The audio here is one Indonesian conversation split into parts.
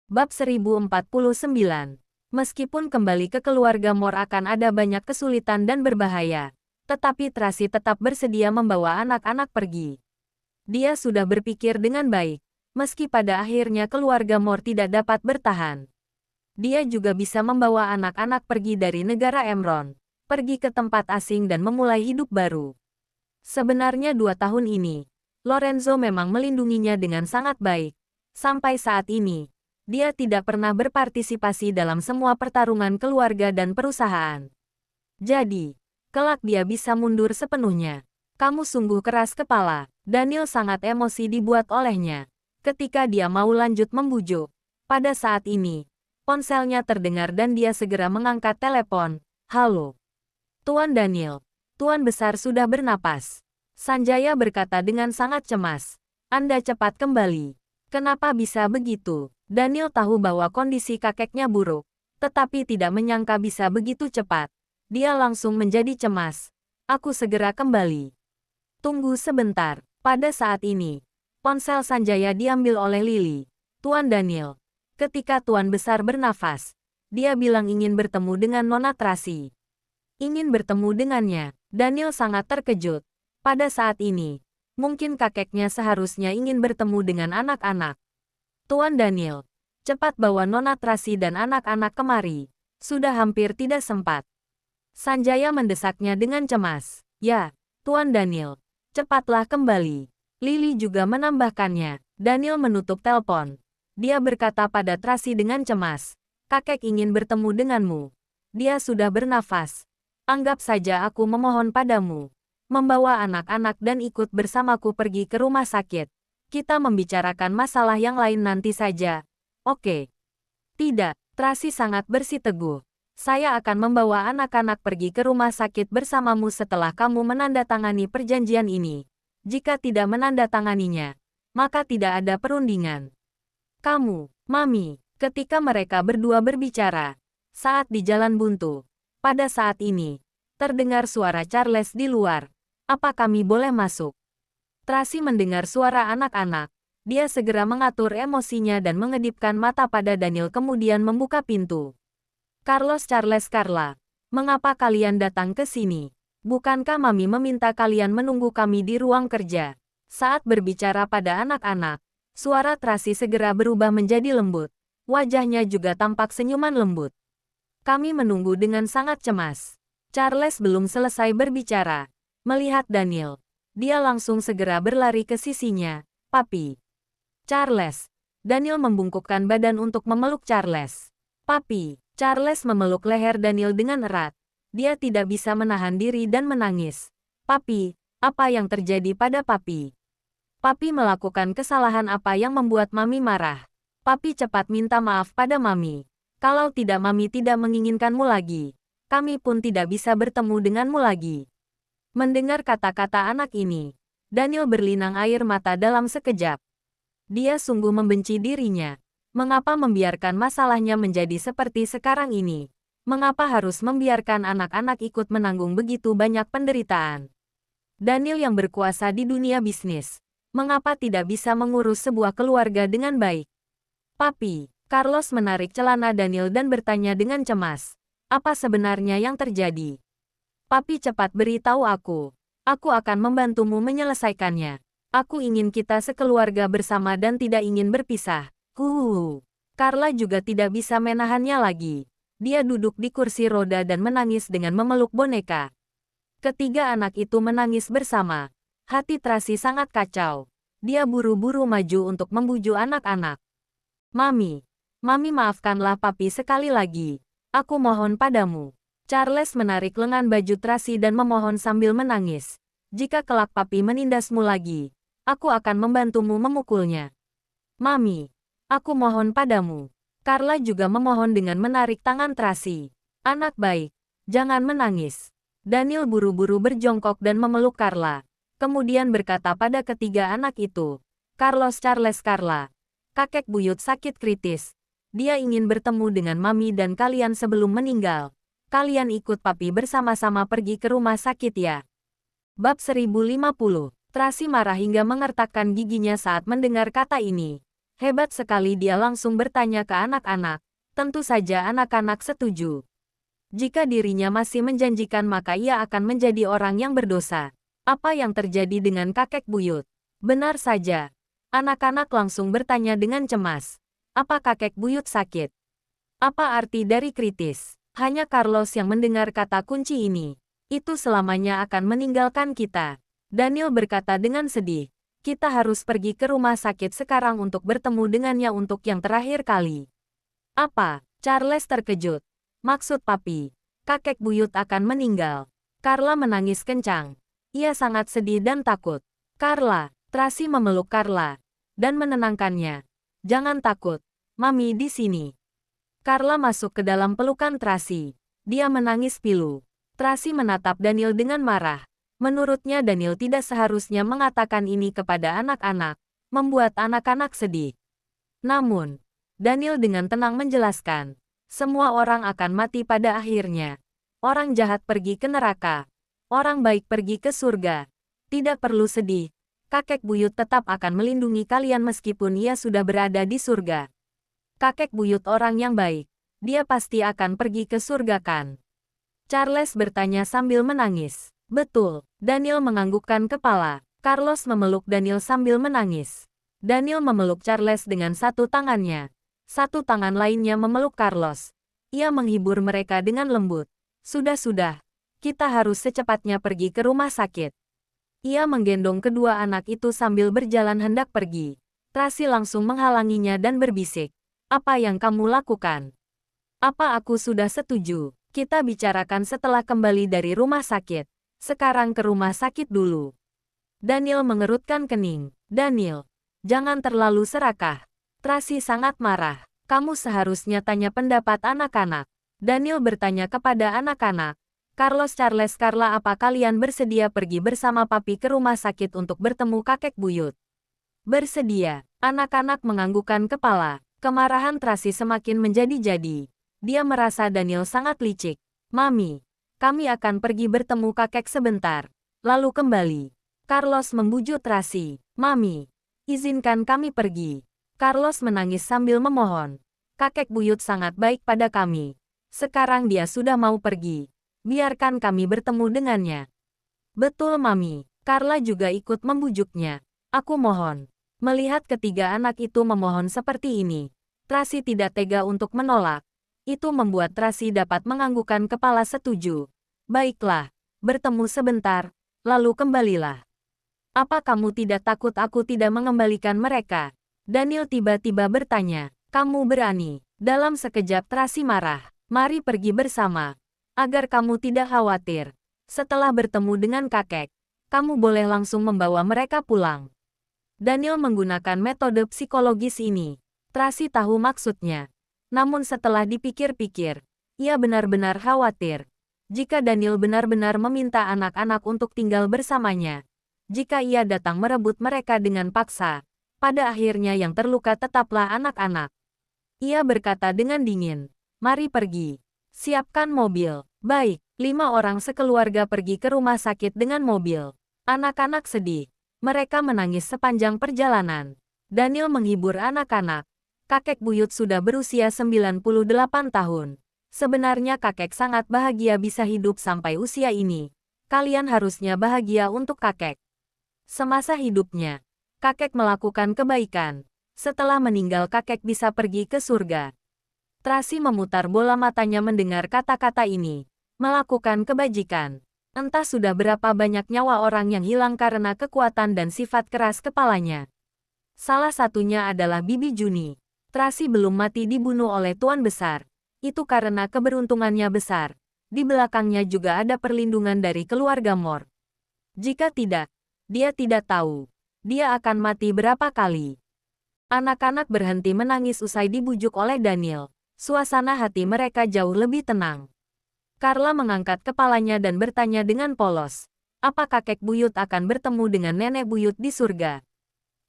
Bab 1049. Meskipun kembali ke keluarga Mor akan ada banyak kesulitan dan berbahaya, tetapi Tracy tetap bersedia membawa anak-anak pergi. Dia sudah berpikir dengan baik, meski pada akhirnya keluarga Mor tidak dapat bertahan. Dia juga bisa membawa anak-anak pergi dari negara Emron, pergi ke tempat asing dan memulai hidup baru. Sebenarnya 2 tahun ini, Lorenzo memang melindunginya dengan sangat baik. Sampai saat ini, dia tidak pernah berpartisipasi dalam semua pertarungan keluarga dan perusahaan. Jadi, kelak dia bisa mundur sepenuhnya. Kamu sungguh keras kepala. Daniel sangat emosi dibuat olehnya. Ketika dia mau lanjut membujuk. Pada saat ini, ponselnya terdengar dan dia segera mengangkat telepon. Halo. Tuan Daniel. Tuan Besar sudah bernapas. Sanjaya berkata dengan sangat cemas. Anda cepat kembali. Kenapa bisa begitu? Daniel tahu bahwa kondisi kakeknya buruk, tetapi tidak menyangka bisa begitu cepat. Dia langsung menjadi cemas. Aku segera kembali. Tunggu sebentar. Pada saat ini, ponsel Sanjaya diambil oleh Lily. Tuan Daniel. Ketika Tuan Besar bernafas, dia bilang ingin bertemu dengan Nona Tracy. Ingin bertemu dengannya. Daniel sangat terkejut. Pada saat ini, mungkin kakeknya seharusnya ingin bertemu dengan anak-anak. Tuan Daniel, cepat bawa Nona Tracy dan anak-anak kemari. Sudah hampir tidak sempat. Sanjaya mendesaknya dengan cemas. Ya, Tuan Daniel, cepatlah kembali. Lily juga menambahkannya. Daniel menutup telepon. Dia berkata pada Tracy dengan cemas. Kakek ingin bertemu denganmu. Dia sudah bernafas. Anggap saja aku memohon padamu. Membawa anak-anak dan ikut bersamaku pergi ke rumah sakit. Kita membicarakan masalah yang lain nanti saja. Oke. Tidak, Tracy sangat bersiteguh. Saya akan membawa anak-anak pergi ke rumah sakit bersamamu setelah kamu menandatangani perjanjian ini. Jika tidak menandatanganinya, maka tidak ada perundingan. Kamu, Mami, ketika mereka berdua berbicara, saat di jalan buntu, pada saat ini, terdengar suara Charles di luar. Apa kami boleh masuk? Tracy mendengar suara anak-anak. Dia segera mengatur emosinya dan mengedipkan mata pada Daniel kemudian membuka pintu. Carlos Charles Carla, mengapa kalian datang ke sini? Bukankah Mami meminta kalian menunggu kami di ruang kerja? Saat berbicara pada anak-anak, suara Tracy segera berubah menjadi lembut. Wajahnya juga tampak senyuman lembut. Kami menunggu dengan sangat cemas. Charles belum selesai berbicara. Melihat Daniel, dia langsung segera berlari ke sisinya. Papi. Charles. Daniel membungkukkan badan untuk memeluk Charles. Papi. Charles memeluk leher Daniel dengan erat. Dia tidak bisa menahan diri dan menangis. Papi, apa yang terjadi pada Papi? Papi melakukan kesalahan apa yang membuat Mami marah? Papi cepat minta maaf pada Mami. Kalau tidak Mami tidak menginginkanmu lagi, kami pun tidak bisa bertemu denganmu lagi. Mendengar kata-kata anak ini, Daniel berlinang air mata dalam sekejap. Dia sungguh membenci dirinya. Mengapa membiarkan masalahnya menjadi seperti sekarang ini? Mengapa harus membiarkan anak-anak ikut menanggung begitu banyak penderitaan? Daniel yang berkuasa di dunia bisnis, mengapa tidak bisa mengurus sebuah keluarga dengan baik? Papi, Carlos menarik celana Daniel dan bertanya dengan cemas. Apa sebenarnya yang terjadi? Papi cepat beritahu aku. Aku akan membantumu menyelesaikannya. Aku ingin kita sekeluarga bersama dan tidak ingin berpisah. Carla juga tidak bisa menahannya lagi. Dia duduk di kursi roda dan menangis dengan memeluk boneka. Ketiga anak itu menangis bersama. Hati Tracy sangat kacau. Dia buru-buru maju untuk membujuk anak-anak. Mami, Mami maafkanlah Papi sekali lagi. Aku mohon padamu. Charles menarik lengan baju Tracy dan memohon sambil menangis. Jika kelak Papi menindasmu lagi, aku akan membantumu memukulnya. Mami, aku mohon padamu. Carla juga memohon dengan menarik tangan Tracy. Anak baik, jangan menangis. Daniel buru-buru berjongkok dan memeluk Carla. Kemudian berkata pada ketiga anak itu, Carlos Charles Carla, kakek buyut sakit kritis. Dia ingin bertemu dengan Mami dan kalian sebelum meninggal. Kalian ikut Papi bersama-sama pergi ke rumah sakit ya. Bab 1050. Tracy marah hingga mengertakkan giginya saat mendengar kata ini. Hebat sekali, dia langsung bertanya ke anak-anak. Tentu saja anak-anak setuju. Jika dirinya masih menjanjikan maka ia akan menjadi orang yang berdosa. Apa yang terjadi dengan kakek buyut? Benar saja. Anak-anak langsung bertanya dengan cemas. Apa kakek buyut sakit? Apa arti dari kritis? Hanya Carlos yang mendengar kata kunci ini. Itu selamanya akan meninggalkan kita. Daniel berkata dengan sedih. Kita harus pergi ke rumah sakit sekarang untuk bertemu dengannya untuk yang terakhir kali. Apa? Charles terkejut. Maksud papi, kakek buyut akan meninggal. Carla menangis kencang. Ia sangat sedih dan takut. Carla, Tracy memeluk Carla dan menenangkannya. Jangan takut, Mami di sini. Carla masuk ke dalam pelukan Tracy. Dia menangis pilu. Tracy menatap Daniel dengan marah. Menurutnya Daniel tidak seharusnya mengatakan ini kepada anak-anak, membuat anak-anak sedih. Namun, Daniel dengan tenang menjelaskan, semua orang akan mati pada akhirnya. Orang jahat pergi ke neraka. Orang baik pergi ke surga. Tidak perlu sedih. Kakek buyut tetap akan melindungi kalian meskipun ia sudah berada di surga. Kakek buyut orang yang baik. Dia pasti akan pergi ke surga kan? Charles bertanya sambil menangis. Betul. Daniel menganggukkan kepala. Carlos memeluk Daniel sambil menangis. Daniel memeluk Charles dengan satu tangannya. Satu tangan lainnya memeluk Carlos. Ia menghibur mereka dengan lembut. Sudah-sudah. Kita harus secepatnya pergi ke rumah sakit. Ia menggendong kedua anak itu sambil berjalan hendak pergi. Tracy langsung menghalanginya dan berbisik. Apa yang kamu lakukan? Apa aku sudah setuju? Kita bicarakan setelah kembali dari rumah sakit. Sekarang ke rumah sakit dulu. Daniel mengerutkan kening. Daniel, jangan terlalu serakah. Tracy sangat marah. Kamu seharusnya tanya pendapat anak-anak. Daniel bertanya kepada anak-anak. Carlos, Charles, Carla, apa kalian bersedia pergi bersama papi ke rumah sakit untuk bertemu kakek buyut? Bersedia. Anak-anak menganggukkan kepala. Kemarahan Tracy semakin menjadi-jadi. Dia merasa Daniel sangat licik. Mami, kami akan pergi bertemu kakek sebentar. Lalu kembali. Carlos membujuk Tracy. Mami, izinkan kami pergi. Carlos menangis sambil memohon. Kakek buyut sangat baik pada kami. Sekarang dia sudah mau pergi. Biarkan kami bertemu dengannya. Betul, Mami. Carla juga ikut membujuknya. Aku mohon. Melihat ketiga anak itu memohon seperti ini, Tracy tidak tega untuk menolak. Itu membuat Tracy dapat menganggukkan kepala setuju. Baiklah, bertemu sebentar, lalu kembalilah. Apa kamu tidak takut aku tidak mengembalikan mereka? Daniel tiba-tiba bertanya. Kamu berani. Dalam sekejap Tracy marah. Mari pergi bersama. Agar kamu tidak khawatir. Setelah bertemu dengan kakek, kamu boleh langsung membawa mereka pulang. Daniel menggunakan metode psikologis ini. Tracy tahu maksudnya. Namun setelah dipikir-pikir, ia benar-benar khawatir. Jika Daniel benar-benar meminta anak-anak untuk tinggal bersamanya, jika ia datang merebut mereka dengan paksa, pada akhirnya yang terluka tetaplah anak-anak. Ia berkata dengan dingin, mari pergi. Siapkan mobil. Baik, 5 orang sekeluarga pergi ke rumah sakit dengan mobil. Anak-anak sedih. Mereka menangis sepanjang perjalanan. Daniel menghibur anak-anak. Kakek buyut sudah berusia 98 tahun. Sebenarnya kakek sangat bahagia bisa hidup sampai usia ini. Kalian harusnya bahagia untuk kakek. Semasa hidupnya, kakek melakukan kebaikan. Setelah meninggal kakek bisa pergi ke surga. Tracy memutar bola matanya mendengar kata-kata ini. Melakukan kebajikan. Entah sudah berapa banyak nyawa orang yang hilang karena kekuatan dan sifat keras kepalanya. Salah satunya adalah Bibi Juni. Tracy belum mati dibunuh oleh Tuan Besar. Itu karena keberuntungannya besar. Di belakangnya juga ada perlindungan dari keluarga Moore. Jika tidak, dia tidak tahu. Dia akan mati berapa kali. Anak-anak berhenti menangis usai dibujuk oleh Daniel. Suasana hati mereka jauh lebih tenang. Carla mengangkat kepalanya dan bertanya dengan polos. Apa kakek buyut akan bertemu dengan nenek buyut di surga?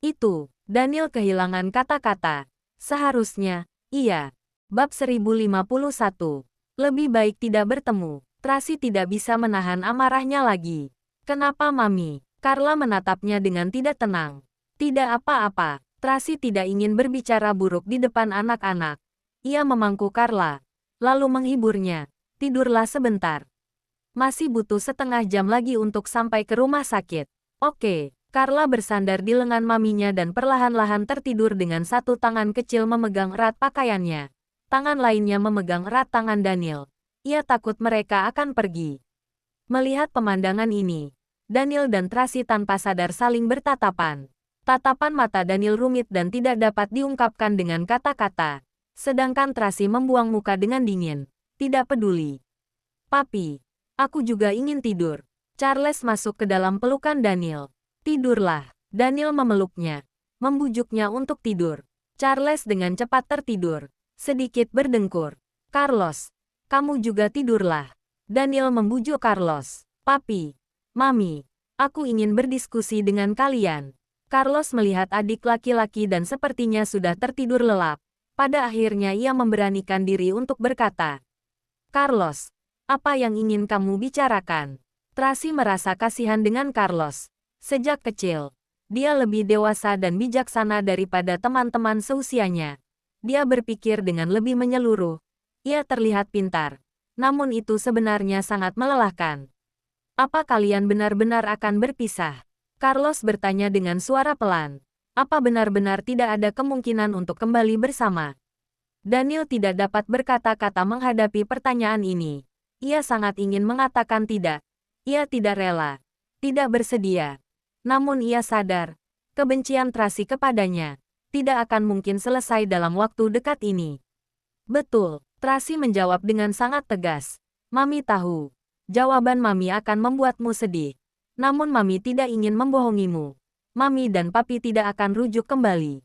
Itu, Daniel kehilangan kata-kata. Seharusnya, iya. Bab 1051. Lebih baik tidak bertemu. Tracy tidak bisa menahan amarahnya lagi. Kenapa, Mami? Carla menatapnya dengan tidak tenang. Tidak apa-apa. Tracy tidak ingin berbicara buruk di depan anak-anak. Ia memangku Carla, lalu menghiburnya. Tidurlah sebentar. Masih butuh setengah jam lagi untuk sampai ke rumah sakit. Oke. Carla bersandar di lengan maminya dan perlahan-lahan tertidur dengan satu tangan kecil memegang erat pakaiannya. Tangan lainnya memegang erat tangan Daniel. Ia takut mereka akan pergi. Melihat pemandangan ini, Daniel dan Tracy tanpa sadar saling bertatapan. Tatapan mata Daniel rumit dan tidak dapat diungkapkan dengan kata-kata. Sedangkan Tracy membuang muka dengan dingin. Tidak peduli. Papi, aku juga ingin tidur. Charles masuk ke dalam pelukan Daniel. Tidurlah. Daniel memeluknya. Membujuknya untuk tidur. Charles dengan cepat tertidur. Sedikit berdengkur. Carlos, kamu juga tidurlah. Daniel membujuk Carlos. Papi, Mami, aku ingin berdiskusi dengan kalian. Carlos melihat adik laki-laki dan sepertinya sudah tertidur lelap. Pada akhirnya ia memberanikan diri untuk berkata, Carlos, apa yang ingin kamu bicarakan? Tracy merasa kasihan dengan Carlos. Sejak kecil, dia lebih dewasa dan bijaksana daripada teman-teman seusianya. Dia berpikir dengan lebih menyeluruh. Ia terlihat pintar. Namun itu sebenarnya sangat melelahkan. Apa kalian benar-benar akan berpisah? Carlos bertanya dengan suara pelan. Apa benar-benar tidak ada kemungkinan untuk kembali bersama? Daniel tidak dapat berkata-kata menghadapi pertanyaan ini. Ia sangat ingin mengatakan tidak. Ia tidak rela. Tidak bersedia. Namun ia sadar, kebencian Tracy kepadanya tidak akan mungkin selesai dalam waktu dekat ini. Betul, Tracy menjawab dengan sangat tegas. Mami tahu. Jawaban Mami akan membuatmu sedih. Namun Mami tidak ingin membohongimu. Mami dan Papi tidak akan rujuk kembali.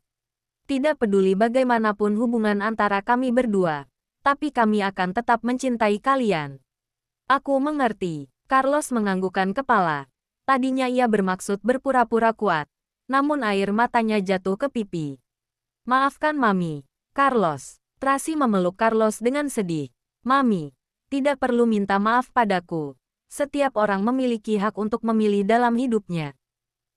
Tidak peduli bagaimanapun hubungan antara kami berdua, tapi kami akan tetap mencintai kalian. Aku mengerti. Carlos menganggukkan kepala. Tadinya ia bermaksud berpura-pura kuat, namun air matanya jatuh ke pipi. Maafkan Mami. Carlos. Tracy memeluk Carlos dengan sedih. Mami, tidak perlu minta maaf padaku. Setiap orang memiliki hak untuk memilih dalam hidupnya.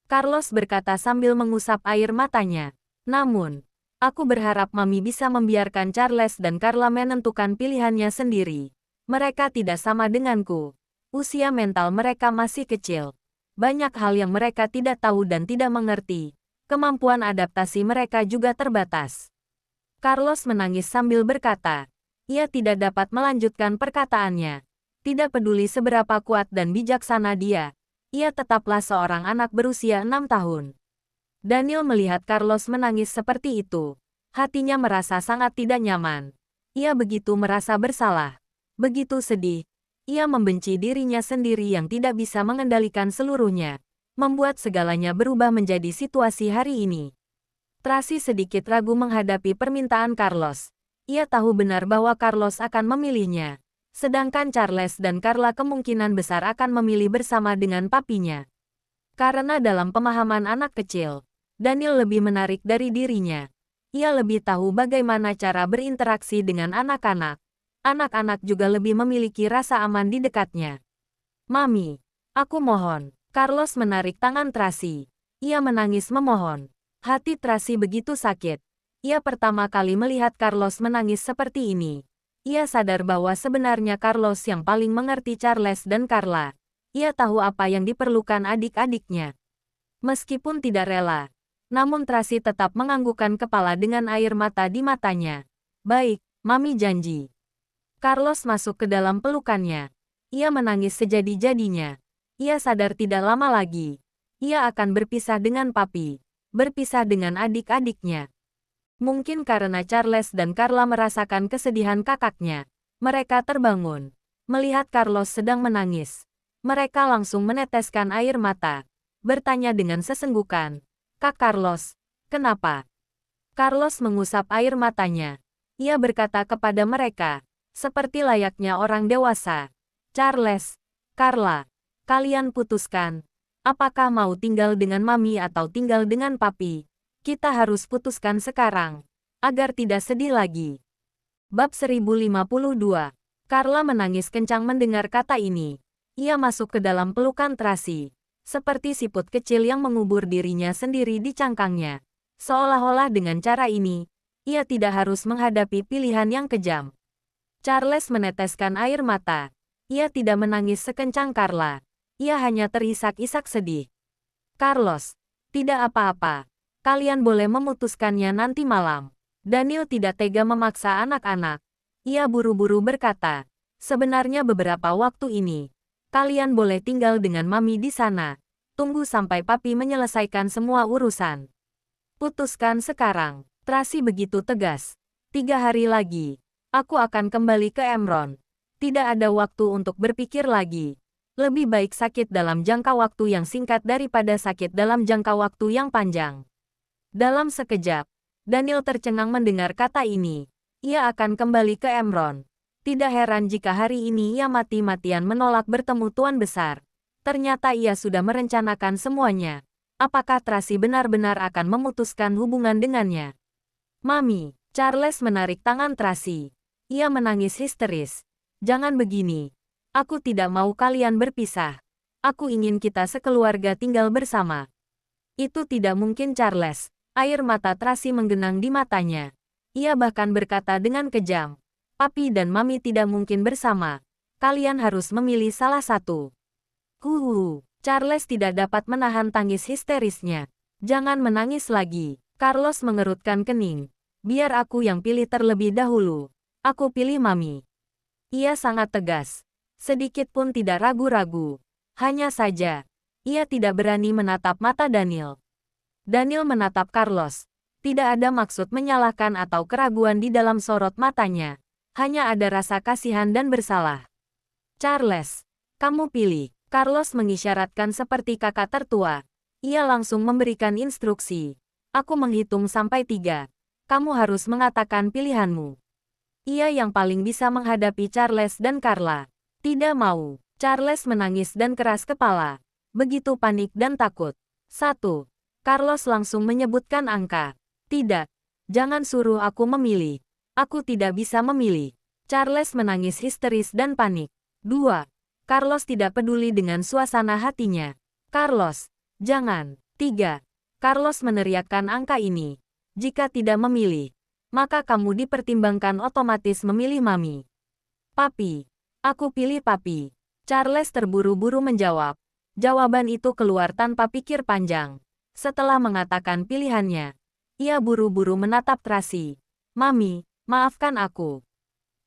Carlos berkata sambil mengusap air matanya. Namun, aku berharap Mami bisa membiarkan Charles dan Carla menentukan pilihannya sendiri. Mereka tidak sama denganku. Usia mental mereka masih kecil. Banyak hal yang mereka tidak tahu dan tidak mengerti. Kemampuan adaptasi mereka juga terbatas. Carlos menangis sambil berkata. Ia tidak dapat melanjutkan perkataannya. Tidak peduli seberapa kuat dan bijaksana dia, ia tetaplah seorang anak berusia 6 tahun. Daniel melihat Carlos menangis seperti itu. Hatinya merasa sangat tidak nyaman. Ia begitu merasa bersalah. Begitu sedih. Ia membenci dirinya sendiri yang tidak bisa mengendalikan seluruhnya. Membuat segalanya berubah menjadi situasi hari ini. Tracy sedikit ragu menghadapi permintaan Carlos. Ia tahu benar bahwa Carlos akan memilihnya. Sedangkan Charles dan Carla kemungkinan besar akan memilih bersama dengan papinya. Karena dalam pemahaman anak kecil, Daniel lebih menarik dari dirinya. Ia lebih tahu bagaimana cara berinteraksi dengan anak-anak. Anak-anak juga lebih memiliki rasa aman di dekatnya. Mami, aku mohon. Carlos menarik tangan Tracy. Ia menangis memohon. Hati Tracy begitu sakit. Ia pertama kali melihat Carlos menangis seperti ini. Ia sadar bahwa sebenarnya Carlos yang paling mengerti Charles dan Carla. Ia tahu apa yang diperlukan adik-adiknya. Meskipun tidak rela, namun Tracy tetap menganggukkan kepala dengan air mata di matanya. Baik, Mami janji. Carlos masuk ke dalam pelukannya. Ia menangis sejadi-jadinya. Ia sadar tidak lama lagi. Ia akan berpisah dengan Papi. Berpisah dengan adik-adiknya. Mungkin karena Charles dan Carla merasakan kesedihan kakaknya. Mereka terbangun. Melihat Carlos sedang menangis. Mereka langsung meneteskan air mata. Bertanya dengan sesenggukan. Kak Carlos, kenapa? Carlos mengusap air matanya. Ia berkata kepada mereka. Seperti layaknya orang dewasa. Charles, Carla, kalian putuskan. Apakah mau tinggal dengan Mami atau tinggal dengan Papi? Kita harus putuskan sekarang, agar tidak sedih lagi. Bab 1052. Carla menangis kencang mendengar kata ini. Ia masuk ke dalam pelukan Tracy, seperti siput kecil yang mengubur dirinya sendiri di cangkangnya. Seolah-olah dengan cara ini, ia tidak harus menghadapi pilihan yang kejam. Charles meneteskan air mata. Ia tidak menangis sekencang Carla. Ia hanya terisak-isak sedih. Carlos, tidak apa-apa. Kalian boleh memutuskannya nanti malam. Daniel tidak tega memaksa anak-anak. Ia buru-buru berkata, sebenarnya beberapa waktu ini, kalian boleh tinggal dengan Mami di sana. Tunggu sampai Papi menyelesaikan semua urusan. Putuskan sekarang. Tracy begitu tegas. 3 hari lagi, aku akan kembali ke Emron. Tidak ada waktu untuk berpikir lagi. Lebih baik sakit dalam jangka waktu yang singkat daripada sakit dalam jangka waktu yang panjang. Dalam sekejap, Daniel tercengang mendengar kata ini. Ia akan kembali ke Emron. Tidak heran jika hari ini ia mati-matian menolak bertemu Tuan Besar. Ternyata ia sudah merencanakan semuanya. Apakah Tracy benar-benar akan memutuskan hubungan dengannya? Mami, Charles menarik tangan Tracy. Ia menangis histeris. Jangan begini. Aku tidak mau kalian berpisah. Aku ingin kita sekeluarga tinggal bersama. Itu tidak mungkin Charles. Air mata Tracy menggenang di matanya. Ia bahkan berkata dengan kejam. Papi dan Mami tidak mungkin bersama. Kalian harus memilih salah satu. Charles tidak dapat menahan tangis histerisnya. Jangan menangis lagi. Carlos mengerutkan kening. Biar aku yang pilih terlebih dahulu. Aku pilih Mami. Ia sangat tegas. Sedikit pun tidak ragu-ragu. Hanya saja, ia tidak berani menatap mata Daniel. Daniel menatap Carlos. Tidak ada maksud menyalahkan atau keraguan di dalam sorot matanya. Hanya ada rasa kasihan dan bersalah. Charles, kamu pilih. Carlos mengisyaratkan seperti kakak tertua. Ia langsung memberikan instruksi. Aku menghitung sampai 3. Kamu harus mengatakan pilihanmu. Ia yang paling bisa menghadapi Charles dan Carla. Tidak mau. Charles menangis dan keras kepala. Begitu panik dan takut. 1. Carlos langsung menyebutkan angka. Tidak. Jangan suruh aku memilih. Aku tidak bisa memilih. Charles menangis histeris dan panik. 2. Carlos tidak peduli dengan suasana hatinya. Carlos, jangan. 3. Carlos meneriakkan angka ini. Jika tidak memilih, maka kamu dipertimbangkan otomatis memilih Mami. Papi. Aku pilih Papi. Charles terburu-buru menjawab. Jawaban itu keluar tanpa pikir panjang. Setelah mengatakan pilihannya, ia buru-buru menatap Tracy. Mami, maafkan aku.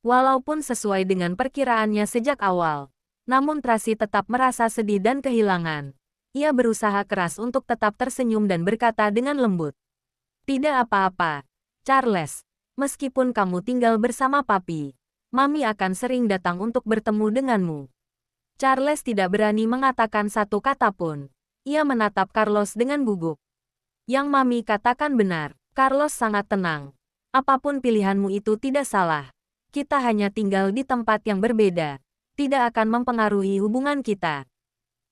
Walaupun sesuai dengan perkiraannya sejak awal, namun Tracy tetap merasa sedih dan kehilangan. Ia berusaha keras untuk tetap tersenyum dan berkata dengan lembut. Tidak apa-apa, Charles. Meskipun kamu tinggal bersama Papi, Mami akan sering datang untuk bertemu denganmu. Charles tidak berani mengatakan satu kata pun. Ia menatap Carlos dengan gugup. Yang Mami katakan benar. Carlos sangat tenang. Apapun pilihanmu itu tidak salah. Kita hanya tinggal di tempat yang berbeda. Tidak akan mempengaruhi hubungan kita.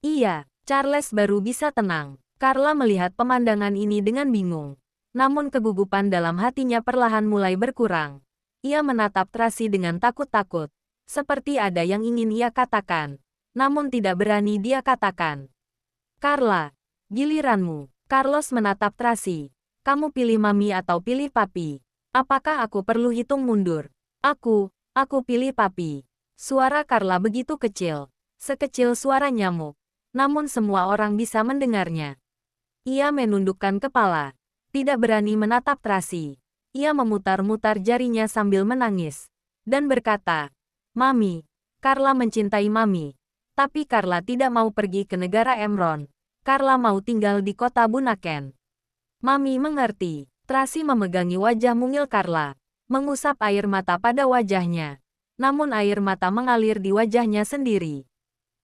Iya, Charles baru bisa tenang. Carla melihat pemandangan ini dengan bingung. Namun kegugupan dalam hatinya perlahan mulai berkurang. Ia menatap Tracy dengan takut-takut. Seperti ada yang ingin ia katakan. Namun tidak berani dia katakan. Carla, giliranmu. Carlos menatap Tracy. Kamu pilih Mami atau pilih Papi? Apakah aku perlu hitung mundur? Aku pilih Papi. Suara Carla begitu kecil. Sekecil suara nyamuk. Namun semua orang bisa mendengarnya. Ia menundukkan kepala. Tidak berani menatap Tracy. Ia memutar-mutar jarinya sambil menangis. Dan berkata, Mami, Carla mencintai Mami. Tapi Carla tidak mau pergi ke negara Emron. Carla mau tinggal di kota Bunaken. Mami mengerti. Tracy memegangi wajah mungil Carla. Mengusap air mata pada wajahnya. Namun air mata mengalir di wajahnya sendiri.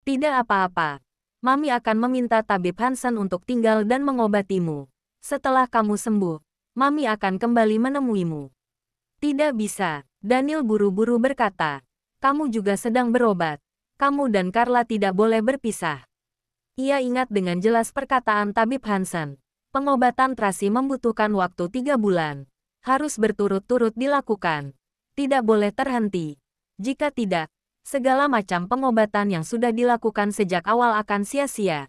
Tidak apa-apa. Mami akan meminta tabib Hansen untuk tinggal dan mengobatimu. Setelah kamu sembuh, Mami akan kembali menemuimu. Tidak bisa. Daniel buru-buru berkata. Kamu juga sedang berobat. Kamu dan Carla tidak boleh berpisah. Ia ingat dengan jelas perkataan tabib Hansen. Pengobatan Tracy membutuhkan waktu 3 bulan. Harus berturut-turut dilakukan. Tidak boleh terhenti. Jika tidak, segala macam pengobatan yang sudah dilakukan sejak awal akan sia-sia.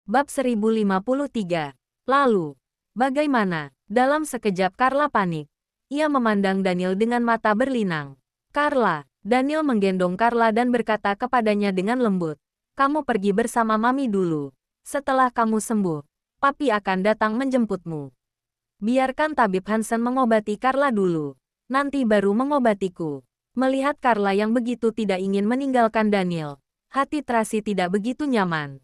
Bab 1053. Lalu, Bagaimana? Dalam sekejap Carla panik. Ia memandang Daniel dengan mata berlinang. Carla. Daniel menggendong Carla dan berkata kepadanya dengan lembut. Kamu pergi bersama Mami dulu. Setelah kamu sembuh, Papi akan datang menjemputmu. Biarkan tabib Hansen mengobati Carla dulu. Nanti baru mengobatiku. Melihat Carla yang begitu tidak ingin meninggalkan Daniel, hati Tracy tidak begitu nyaman.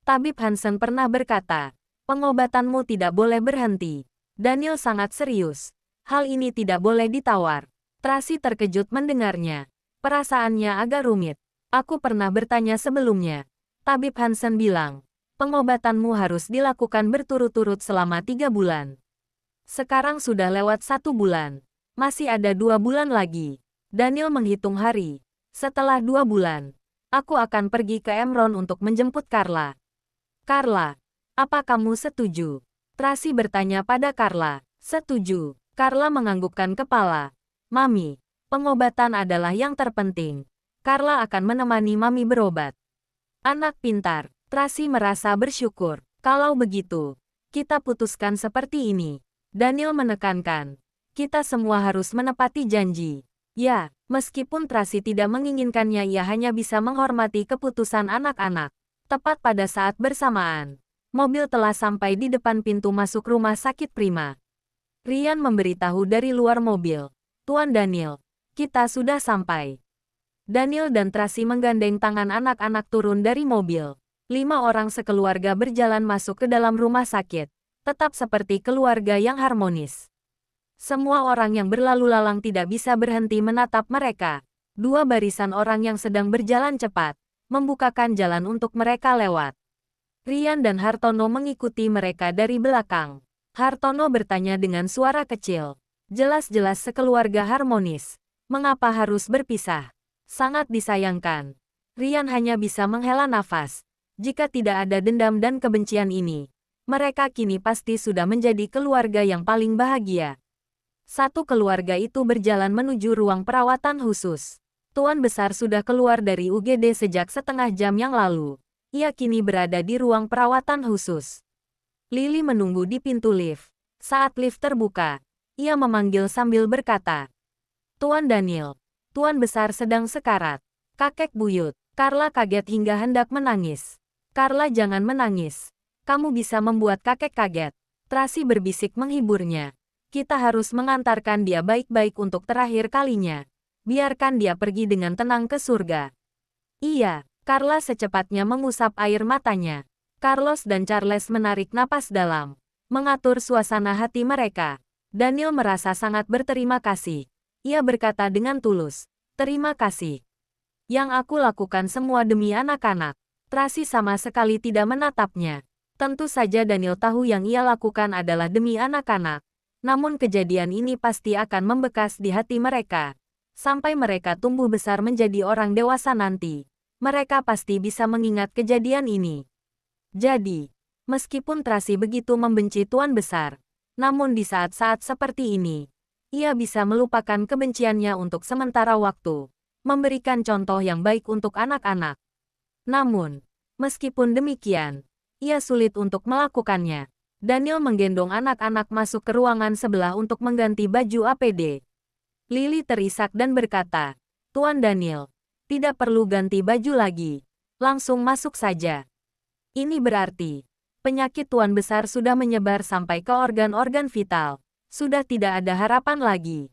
Tabib Hansen pernah berkata, pengobatanmu tidak boleh berhenti. Daniel sangat serius. Hal ini tidak boleh ditawar. Tracy terkejut mendengarnya. Perasaannya agak rumit. Aku pernah bertanya sebelumnya. Tabib Hansen bilang, pengobatanmu harus dilakukan berturut-turut selama 3 bulan. Sekarang sudah lewat 1 bulan. Masih ada 2 bulan lagi. Daniel menghitung hari. Setelah 2 bulan, aku akan pergi ke Emron untuk menjemput Carla. Carla, apa kamu setuju? Tracy bertanya pada Carla. Setuju. Carla menganggukkan kepala. Mami, pengobatan adalah yang terpenting. Carla akan menemani Mami berobat. Anak pintar. Tracy merasa bersyukur. Kalau begitu, kita putuskan seperti ini. Daniel menekankan. Kita semua harus menepati janji. Ya, meskipun Tracy tidak menginginkannya, ia hanya bisa menghormati keputusan anak-anak. Tepat pada saat bersamaan, mobil telah sampai di depan pintu masuk rumah sakit Prima. Ryan memberitahu dari luar mobil. Tuan Daniel, kita sudah sampai. Daniel dan Tracy menggandeng tangan anak-anak turun dari mobil. 5 orang sekeluarga berjalan masuk ke dalam rumah sakit, tetap seperti keluarga yang harmonis. Semua orang yang berlalu lalang tidak bisa berhenti menatap mereka. 2 barisan orang yang sedang berjalan cepat, membukakan jalan untuk mereka lewat. Ryan dan Hartono mengikuti mereka dari belakang. Hartono bertanya dengan suara kecil. Jelas-jelas sekeluarga harmonis. Mengapa harus berpisah? Sangat disayangkan. Ryan hanya bisa menghela nafas. Jika tidak ada dendam dan kebencian ini, mereka kini pasti sudah menjadi keluarga yang paling bahagia. Satu keluarga itu berjalan menuju ruang perawatan khusus. Tuan besar sudah keluar dari UGD sejak setengah jam yang lalu. Ia kini berada di ruang perawatan khusus. Lily menunggu di pintu lift. Saat lift terbuka, ia memanggil sambil berkata, Tuan Daniel, Tuan besar sedang sekarat. Kakek buyut. Carla kaget hingga hendak menangis. Carla, jangan menangis. Kamu bisa membuat kakek kaget. Tracy berbisik menghiburnya. Kita harus mengantarkan dia baik-baik untuk terakhir kalinya. Biarkan dia pergi dengan tenang ke surga. Iya, Carla secepatnya mengusap air matanya. Carlos dan Charles menarik napas dalam, mengatur suasana hati mereka. Daniel merasa sangat berterima kasih. Ia berkata dengan tulus, terima kasih. Yang aku lakukan semua demi anak-anak. Tracy sama sekali tidak menatapnya. Tentu saja Daniel tahu yang ia lakukan adalah demi anak-anak. Namun kejadian ini pasti akan membekas di hati mereka. Sampai mereka tumbuh besar menjadi orang dewasa nanti, mereka pasti bisa mengingat kejadian ini. Jadi, meskipun Tracy begitu membenci Tuan Besar, namun di saat-saat seperti ini, ia bisa melupakan kebenciannya untuk sementara waktu, memberikan contoh yang baik untuk anak-anak. Namun, meskipun demikian, ia sulit untuk melakukannya. Daniel menggendong anak-anak masuk ke ruangan sebelah untuk mengganti baju APD. Lily terisak dan berkata, Tuan Daniel, tidak perlu ganti baju lagi. Langsung masuk saja. Ini berarti, penyakit Tuan Besar sudah menyebar sampai ke organ-organ vital. Sudah tidak ada harapan lagi.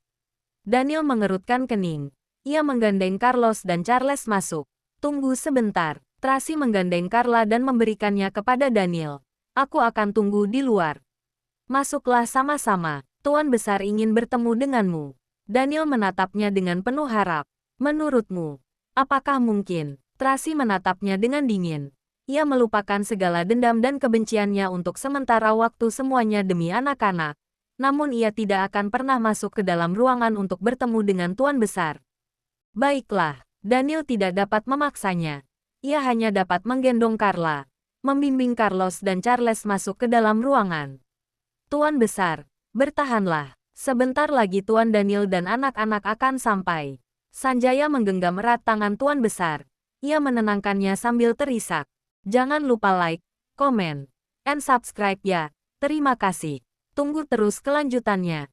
Daniel mengerutkan kening. Ia menggandeng Carlos dan Charles masuk. Tunggu sebentar. Tracy menggandeng Carla dan memberikannya kepada Daniel. Aku akan tunggu di luar. Masuklah sama-sama. Tuan Besar ingin bertemu denganmu. Daniel menatapnya dengan penuh harap. Menurutmu, apakah mungkin? Tracy menatapnya dengan dingin. Ia melupakan segala dendam dan kebenciannya untuk sementara waktu semuanya demi anak-anak. Namun ia tidak akan pernah masuk ke dalam ruangan untuk bertemu dengan Tuan Besar. Baiklah, Daniel tidak dapat memaksanya. Ia hanya dapat menggendong Carla, membimbing Carlos dan Charles masuk ke dalam ruangan. Tuan Besar, bertahanlah. Sebentar lagi Tuan Daniel dan anak-anak akan sampai. Sanjaya menggenggam erat tangan Tuan Besar. Ia menenangkannya sambil terisak. Jangan lupa like, komen, and subscribe ya. Terima kasih. Tunggu terus kelanjutannya.